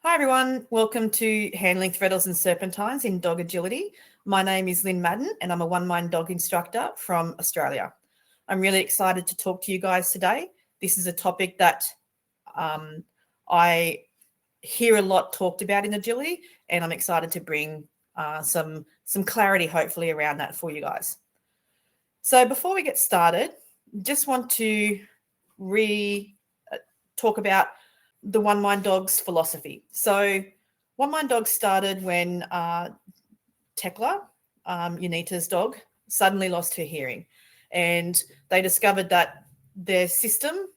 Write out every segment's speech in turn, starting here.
Hi everyone, welcome to Handling Threadles and Serpentines in Dog Agility. My name is Lynn Madden and I'm a OneMind Dog instructor from Australia. I'm really excited to talk to you guys today. This is a topic that I hear a lot talked about in agility, and I'm excited to bring some clarity hopefully around that for you guys. So before we get started, just want to talk about the OneMind Dogs philosophy. So OneMind Dogs started when Tekla, Unita's dog, suddenly lost her hearing. And they discovered that their system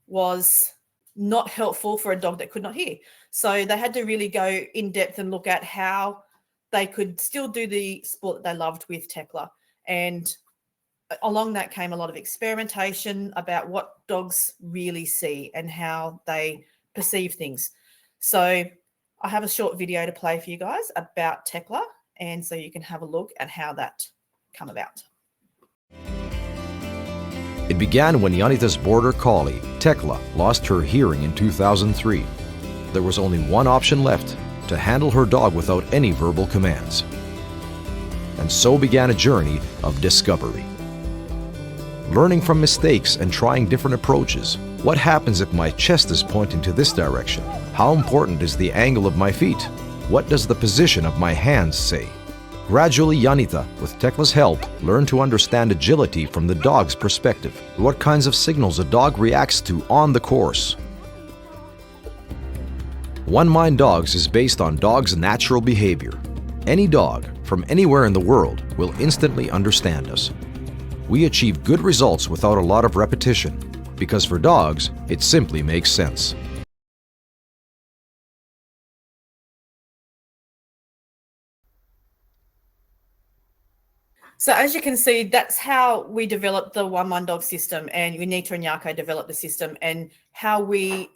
was not helpful for a dog that could not hear. So they had to really go in depth and look at how they could still do the sport that they loved with Tekla. And along that came a lot of experimentation about what dogs really see and how they perceive things. So I have a short video to play for you guys about Tekla, and so you can have a look at how that come about. It began when Yanita's border collie, Tekla, lost her hearing in 2003. There was only one option left: to handle her dog without any verbal commands. And so began a journey of discovery. Learning from mistakes and trying different approaches. What happens if my chest is pointing to this direction? How important is the angle of my feet? What does the position of my hands say? Gradually, Yanita, with Tekla's help, learned to understand agility from the dog's perspective. What kinds of signals a dog reacts to on the course. OneMind Dogs is based on dogs' natural behavior. Any dog, from anywhere in the world, will instantly understand us. We achieve good results without a lot of repetition, because for dogs, it simply makes sense. So as you can see, that's how we developed the OneMind Dog system, and Unita and Yako developed the system, and how we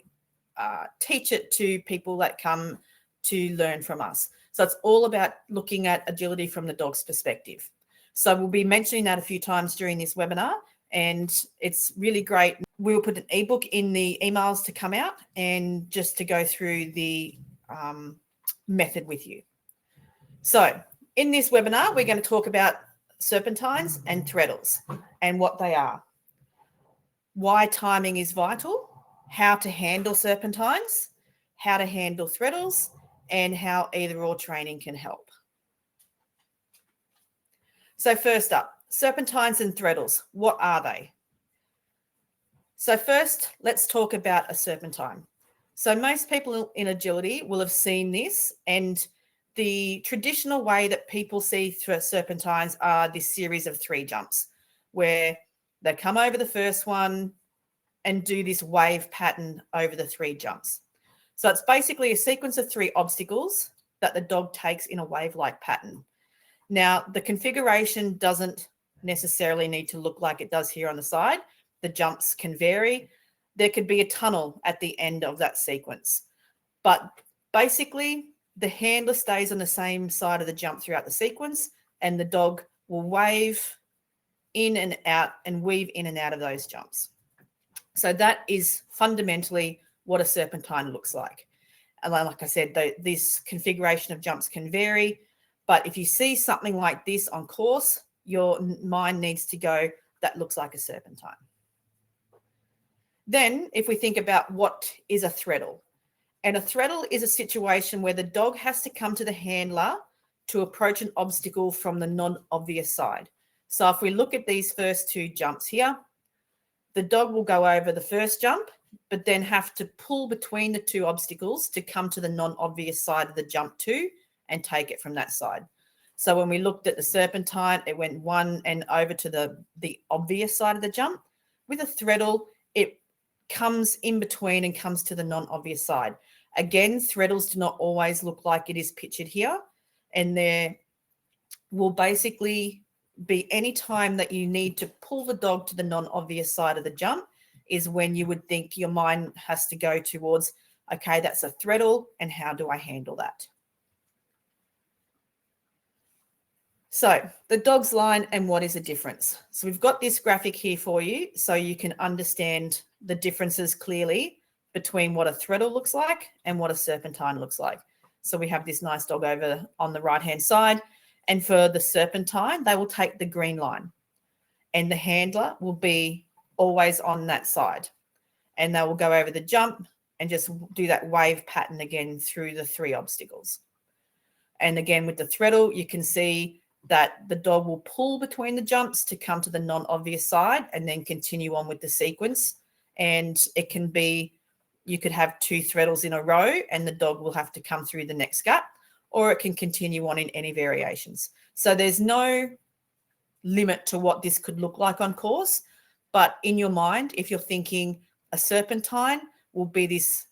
teach it to people that come to learn from us. So it's all about looking at agility from the dog's perspective. So we'll be mentioning that a few times during this webinar, and it's really great. We'll put an ebook in the emails to come out and just to go through the method with you. So in this webinar, we're going to talk about serpentines and threadles and what they are, why timing is vital, how to handle serpentines, how to handle threadles, and how either or training can help. So first up, serpentines and threadles, what are they? So first, let's talk about a serpentine. So most people in agility will have seen this, and the traditional way that people see serpentines are this series of 3 jumps, where they come over the first one and do this wave pattern over the 3 jumps. So it's basically a sequence of 3 obstacles that the dog takes in a wave-like pattern. Now, the configuration doesn't necessarily need to look like it does here on the side. The jumps can vary. There could be a tunnel at the end of that sequence. But basically, the handler stays on the same side of the jump throughout the sequence, and the dog will wave in and out and weave in and out of those jumps. So that is fundamentally what a serpentine looks like. And like I said, this configuration of jumps can vary. But if you see something like this on course, your mind needs to go, that looks like a serpentine. Then if we think about what is a threadle, and a threadle is a situation where the dog has to come to the handler to approach an obstacle from the non-obvious side. So if we look at these first 2 jumps here, the dog will go over the first jump, but then have to pull between the 2 obstacles to come to the non-obvious side of the jump 2 and take it from that side. So when we looked at the serpentine, it went 1 and over to the obvious side of the jump. With a threadle, it comes in between and comes to the non-obvious side. Again, threadles do not always look like it is pictured here, and there will basically be any time that you need to pull the dog to the non-obvious side of the jump is when you would think your mind has to go towards, okay, that's a threadle, and how do I handle that? So the dog's line and what is the difference? So we've got this graphic here for you so you can understand the differences clearly between what a threadle looks like and what a serpentine looks like. So we have this nice dog over on the right-hand side. And for the serpentine, they will take the green line. And the handler will be always on that side. And they will go over the jump and just do that wave pattern again through the 3 obstacles. And again, with the threadle, you can see that the dog will pull between the jumps to come to the non-obvious side and then continue on with the sequence. And it can be, you could have 2 threadles in a row and the dog will have to come through the next gap, or it can continue on in any variations. So there's no limit to what this could look like on course. But in your mind, if you're thinking a serpentine will be this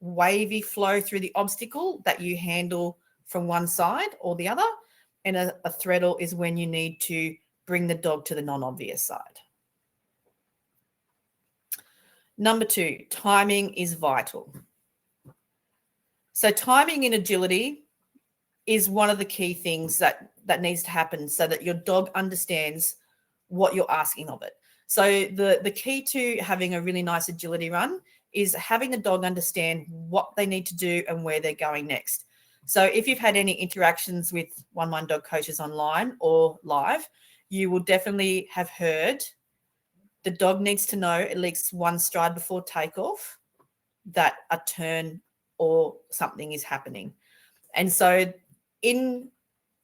wavy flow through the obstacle that you handle from one side or the other, and a threadle is when you need to bring the dog to the non-obvious side. Number 2, timing is vital. So timing in agility is one of the key things that needs to happen so that your dog understands what you're asking of it. So the key to having a really nice agility run is having the dog understand what they need to do and where they're going next. So if you've had any interactions with OneMind Dog coaches online or live, you will definitely have heard the dog needs to know at least 1 stride before takeoff that a turn or something is happening. And so in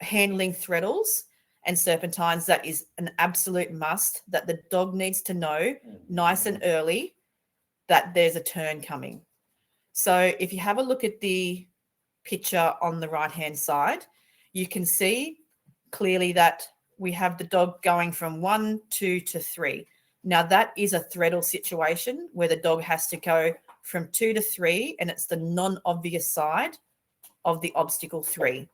handling threadles and serpentines, that is an absolute must, that the dog needs to know nice and early that there's a turn coming. So if you have a look at the picture on the right-hand side, you can see clearly that we have the dog going from 1, 2 to 3. Now that is a threadle situation where the dog has to go from 2 to 3, and it's the non-obvious side of the obstacle 3.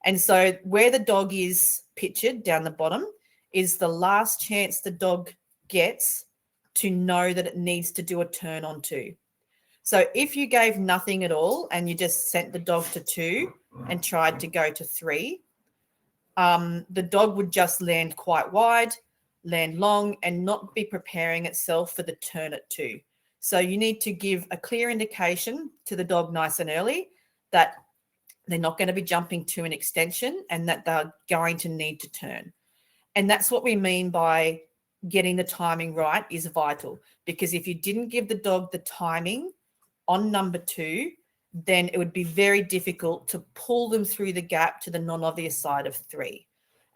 And so where the dog is pictured down the bottom is the last chance the dog gets to know that it needs to do a turn on 2. So if you gave nothing at all and you just sent the dog to 2 and tried to go to 3, the dog would just land quite wide, land long, and not be preparing itself for the turn at 2. So you need to give a clear indication to the dog nice and early that they're not going to be jumping to an extension and that they're going to need to turn. And that's what we mean by getting the timing right is vital, because if you didn't give the dog the timing on number 2, then it would be very difficult to pull them through the gap to the non-obvious side of 3.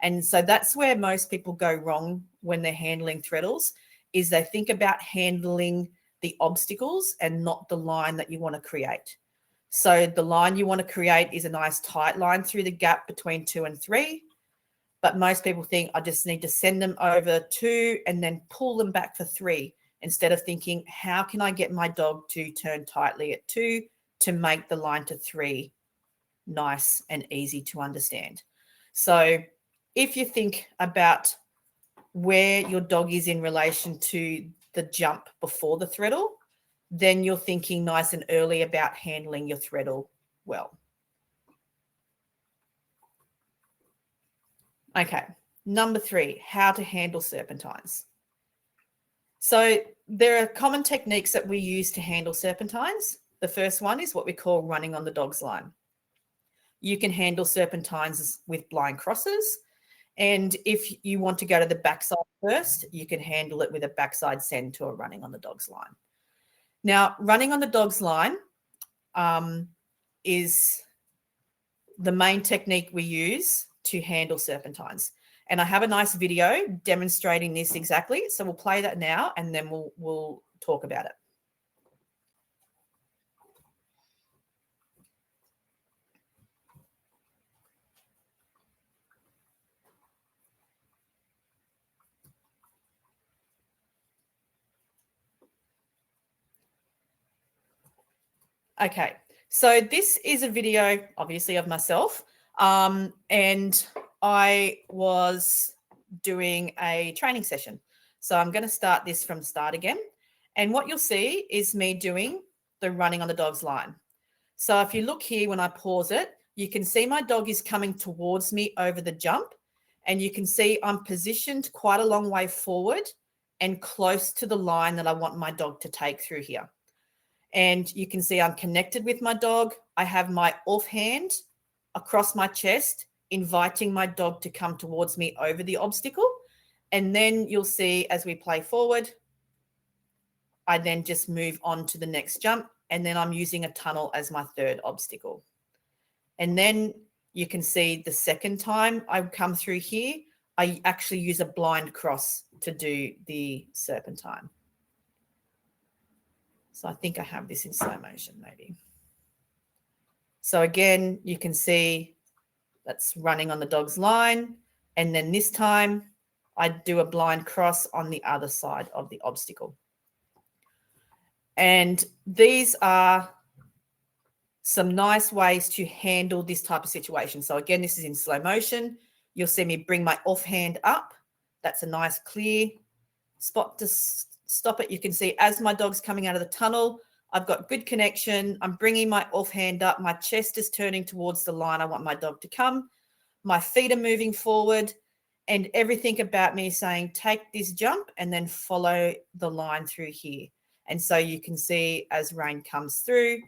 And so that's where most people go wrong when they're handling threadles, is they think about handling the obstacles and not the line that you want to create. So the line you want to create is a nice tight line through the gap between 2 and 3. But most people think I just need to send them over 2 and then pull them back for 3, instead of thinking, how can I get my dog to turn tightly at 2 to make the line to 3 nice and easy to understand? So if you think about where your dog is in relation to the jump before the threadle, then you're thinking nice and early about handling your threadle well. Okay, number 3, how to handle serpentines. So there are common techniques that we use to handle serpentines. The first one is what we call running on the dog's line. You can handle serpentines with blind crosses. And if you want to go to the backside first, you can handle it with a backside send to a running on the dog's line. Now, running on the dog's line is the main technique we use to handle serpentines. And I have a nice video demonstrating this exactly. So we'll play that now and then we'll talk about it. Okay, so this is a video, obviously, of myself, and I was doing a training session. So I'm going to start this from start again. And what you'll see is me doing the running on the dog's line. So if you look here, when I pause it, you can see my dog is coming towards me over the jump, and you can see I'm positioned quite a long way forward and close to the line that I want my dog to take through here. And you can see I'm connected with my dog. I have my offhand across my chest, inviting my dog to come towards me over the obstacle. And then you'll see as we play forward, I then just move on to the next jump, and then I'm using a tunnel as my third obstacle. And then you can see the second time I come through here, I actually use a blind cross to do the serpentine. So I think I have this in slow motion maybe. So again, you can see that's running on the dog's line. And then this time I do a blind cross on the other side of the obstacle. And these are some nice ways to handle this type of situation. So again, this is in slow motion. You'll see me bring my offhand up. That's a nice clear spot to stop it. You can see as my dog's coming out of the tunnel, I've got good connection. I'm bringing my offhand up. My chest is turning towards the line I want my dog to come. My feet are moving forward, and everything about me is saying, take this jump and then follow the line through here. And so you can see as Rain comes through,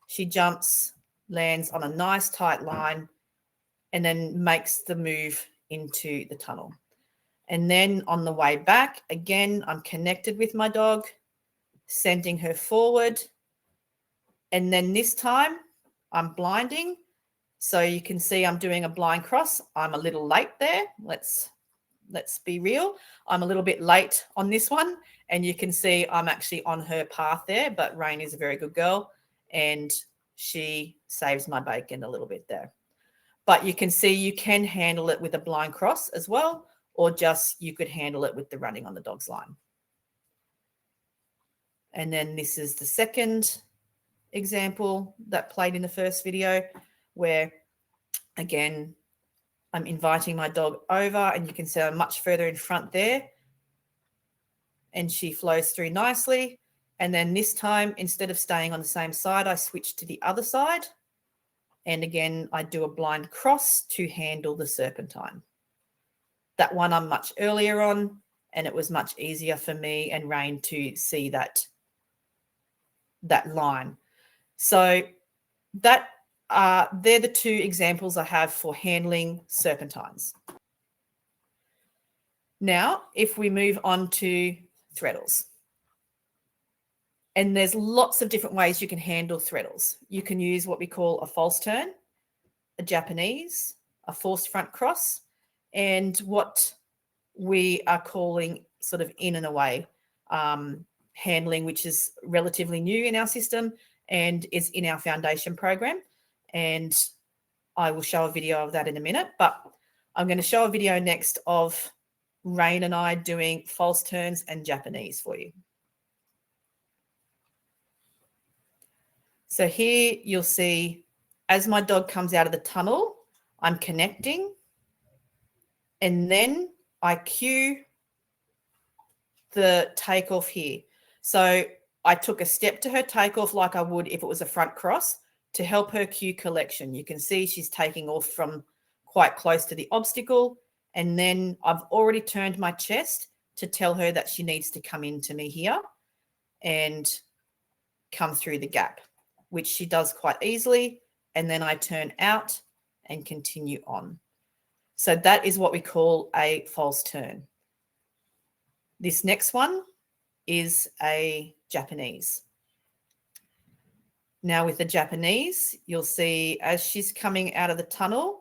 she jumps, lands on a nice tight line, and then makes the move into the tunnel. And then on the way back, again, I'm connected with my dog, sending her forward. And then this time I'm blinding. So you can see I'm doing a blind cross. I'm a little late there. Let's be real. I'm a little bit late on this one. And you can see I'm actually on her path there, but Rain is a very good girl and she saves my bacon a little bit there. But you can see you can handle it with a blind cross as well, or just you could handle it with the running on the dog's line. And then this is the second example that played in the first video where, again, I'm inviting my dog over and you can see I'm much further in front there and she flows through nicely. And then this time, instead of staying on the same side, I switch to the other side. And again, I do a blind cross to handle the serpentine. That one I'm much earlier on, and it was much easier for me and Rain to see that line. So they're the two examples I have for handling serpentines. Now, if we move on to threadles. And there's lots of different ways you can handle threadles. You can use what we call a false turn, a Japanese, a forced front cross, and what we are calling sort of in and away handling, which is relatively new in our system and is in our foundation program. And I will show a video of that in a minute, but I'm going to show a video next of Rain and I doing false turns and Japanese for you. So here you'll see as my dog comes out of the tunnel, I'm connecting and then I cue the takeoff here. So I took a step to her takeoff like I would if it was a front cross to help her cue collection. You can see she's taking off from quite close to the obstacle. And then I've already turned my chest to tell her that she needs to come into me here and come through the gap, which she does quite easily. And then I turn out and continue on. So that is what we call a false turn. This next one is a Japanese. Now with the Japanese, you'll see as she's coming out of the tunnel,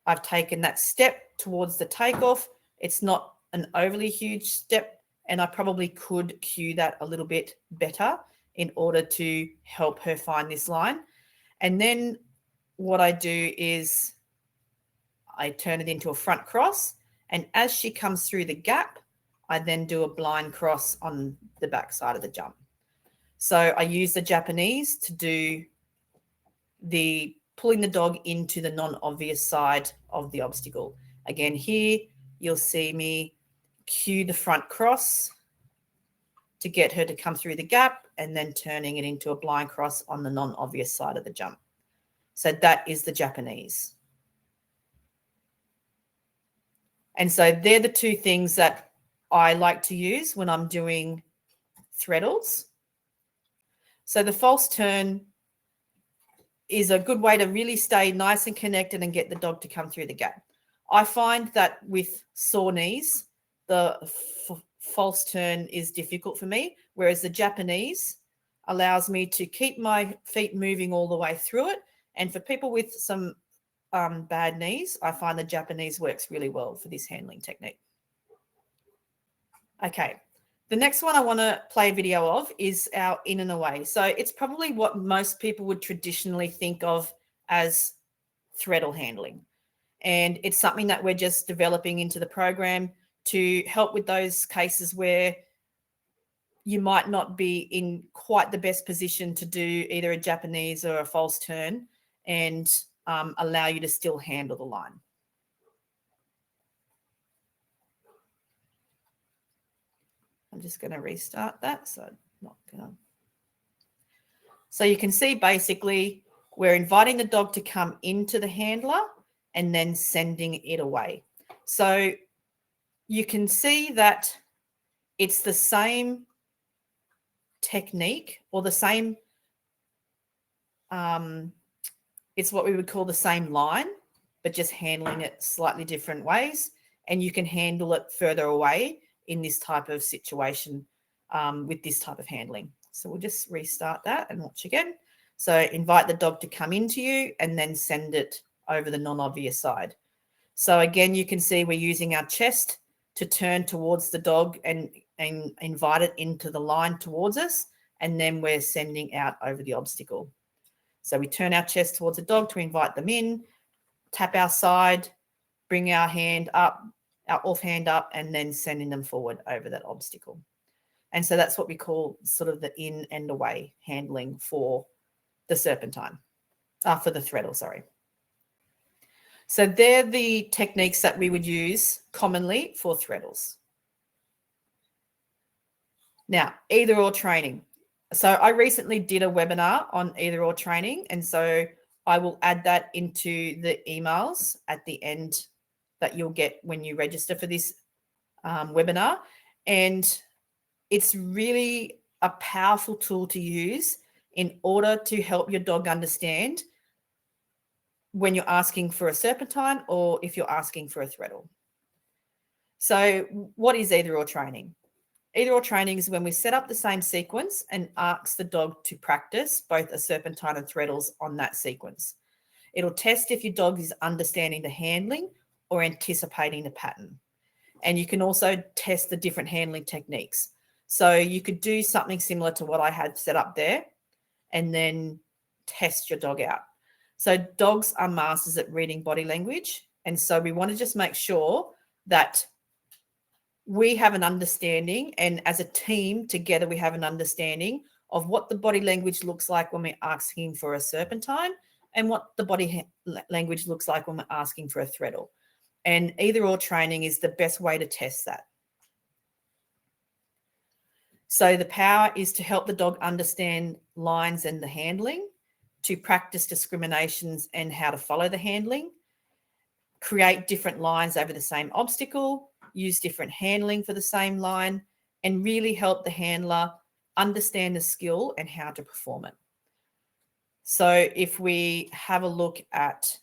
I've taken that step towards the takeoff. It's not an overly huge step, and I probably could cue that a little bit better in order to help her find this line. And then what I do is I turn it into a front cross, and as she comes through the gap, I then do a blind cross on the back side of the jump. So I use the Japanese to do the pulling the dog into the non-obvious side of the obstacle. Again, here you'll see me cue the front cross to get her to come through the gap and then turning it into a blind cross on the non-obvious side of the jump. So that is the Japanese. And so they're the two things that I like to use when I'm doing threadles. So the false turn is a good way to really stay nice and connected and get the dog to come through the gap. I find that with sore knees, the false turn is difficult for me, whereas the Japanese allows me to keep my feet moving all the way through it. And for people with some bad knees, I find the Japanese works really well for this handling technique. Okay, the next one I want to play a video of is our in and away. So it's probably what most people would traditionally think of as threadle handling. And it's something that we're just developing into the program to help with those cases where you might not be in quite the best position to do either a Japanese or a false turn, and allow you to still handle the line. I'm just going to restart that. So you can see basically we're inviting the dog to come into the handler and then sending it away. So you can see that it's the same technique, or the same, it's what we would call the same line, but just handling it slightly different ways. And you can handle it further away in this type of situation with this type of handling. So we'll just restart that and watch again. So invite the dog to come into you and then send it over the non-obvious side. So again, you can see we're using our chest to turn towards the dog and invite it into the line towards us, and then we're sending out over the obstacle. So we turn our chest towards the dog to invite them in, tap our side, bring our hand up, our off hand up, and then sending them forward over that obstacle. And so that's what we call sort of the in and away handling for the serpentine, for the threadle, sorry. So they're the techniques that we would use commonly for threadles. Now, either or training. So I recently did a webinar on either or training, and so I will add that into the emails at the end that you'll get when you register for this webinar. And it's really a powerful tool to use in order to help your dog understand when you're asking for a serpentine or if you're asking for a threadle. So what is either or training? Either or training is when we set up the same sequence and ask the dog to practice both a serpentine and threadles on that sequence. It'll test if your dog is understanding the handling or anticipating the pattern. And you can also test the different handling techniques. So you could do something similar to what I had set up there and then test your dog out. So dogs are masters at reading body language. And so we want to just make sure that we have an understanding, and as a team together, we have an understanding of what the body language looks like when we're asking for a serpentine and what the body language looks like when we're asking for a threadle. And either or training is the best way to test that. So the power is to help the dog understand lines and the handling, to practice discriminations and how to follow the handling, create different lines over the same obstacle, use different handling for the same line, and really help the handler understand the skill and how to perform it. So if we have a look at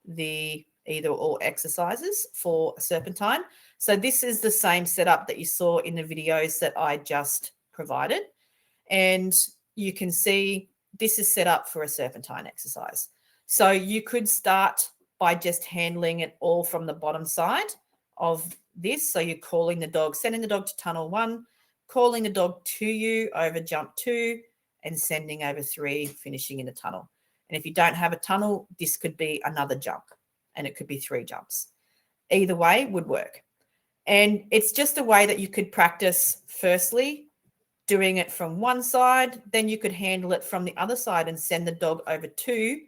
the either or exercises for a serpentine, so this is the same setup that you saw in the videos that I just provided. And you can see this is set up for a serpentine exercise. So you could start by just handling it all from the bottom side of this. So you're calling the dog, sending the dog to tunnel 1, calling the dog to you over jump 2, and sending over 3, finishing in the tunnel. And if you don't have a tunnel, this could be another jump, and it could be 3 jumps. Either way would work. And it's just a way that you could practice, firstly, doing it from one side, then you could handle it from the other side and send the dog over 2,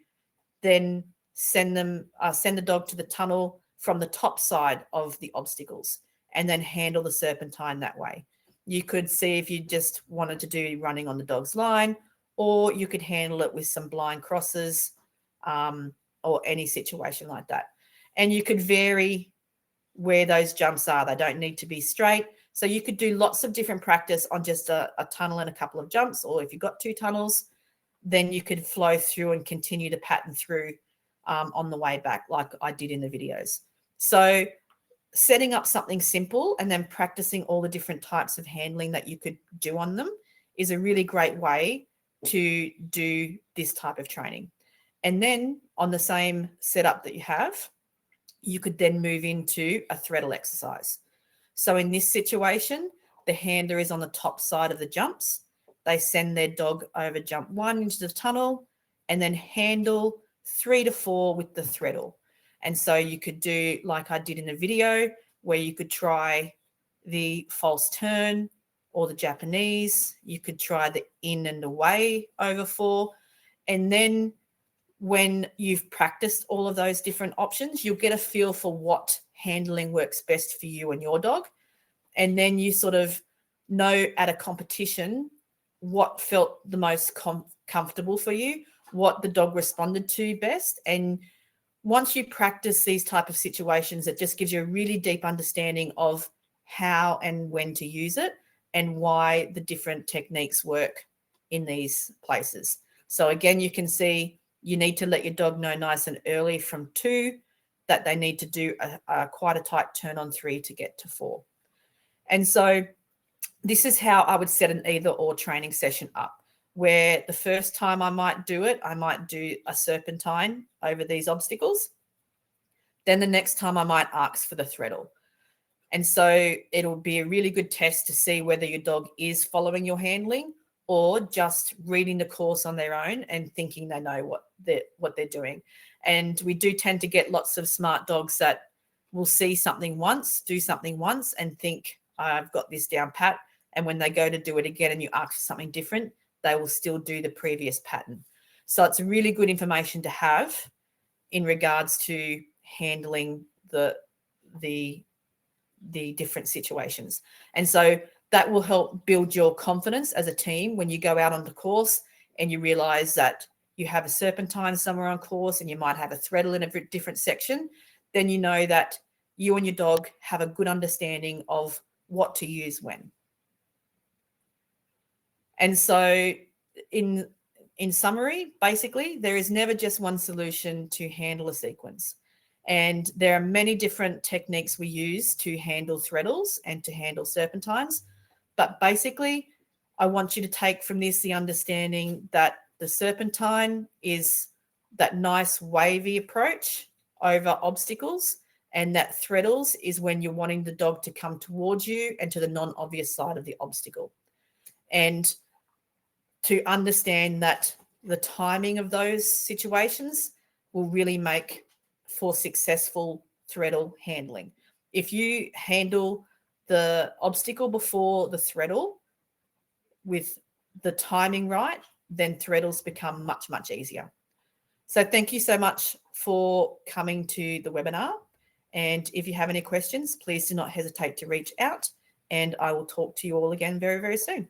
then send the dog to the tunnel from the top side of the obstacles, and then handle the serpentine that way. You could see if you just wanted to do running on the dog's line, or you could handle it with some blind crosses or any situation like that. And you could vary where those jumps are. They don't need to be straight. So you could do lots of different practice on just a tunnel and a couple of jumps, or if you've got 2 tunnels, then you could flow through and continue to pattern through on the way back, like I did in the videos. So setting up something simple and then practicing all the different types of handling that you could do on them is a really great way to do this type of training. And then on the same setup that you have, you could then move into a threadle exercise. So in this situation, the handler is on the top side of the jumps. They send their dog over jump 1 into the tunnel and then handle 3 to 4 with the threadle. And so you could do like I did in the video, where you could try the false turn or the Japanese. You could try the in and away over 4. And then when you've practiced all of those different options, you'll get a feel for what handling works best for you and your dog. And then you sort of know at a competition what felt the most comfortable for you, what the dog responded to best. And once you practice these type of situations, it just gives you a really deep understanding of how and when to use it and why the different techniques work in these places. So again, you can see you need to let your dog know nice and early from 2 that they need to do quite a tight turn on 3 to get to 4. And so this is how I would set an either or training session up, where the first time I might do it, I might do a serpentine over these obstacles. Then the next time I might ask for the threadle. And so it'll be a really good test to see whether your dog is following your handling or just reading the course on their own and thinking they know what they're doing. And we do tend to get lots of smart dogs that will see something once, do something once and think, I've got this down pat. And when they go to do it again and you ask for something different, they will still do the previous pattern. So it's really good information to have in regards to handling the different situations. And so that will help build your confidence as a team when you go out on the course and you realize that you have a serpentine somewhere on course and you might have a threadle in a different section. Then you know that you and your dog have a good understanding of what to use when. And so in summary, basically, there is never just one solution to handle a sequence. And there are many different techniques we use to handle threadles and to handle serpentines. But basically, I want you to take from this the understanding that the serpentine is that nice wavy approach over obstacles, and that threadles is when you're wanting the dog to come towards you and to the non-obvious side of the obstacle. And to understand that the timing of those situations will really make for successful threadle handling. If you handle the obstacle before the threadle with the timing right, then threadles become much, much easier. So thank you so much for coming to the webinar. And if you have any questions, please do not hesitate to reach out, and I will talk to you all again very, very soon.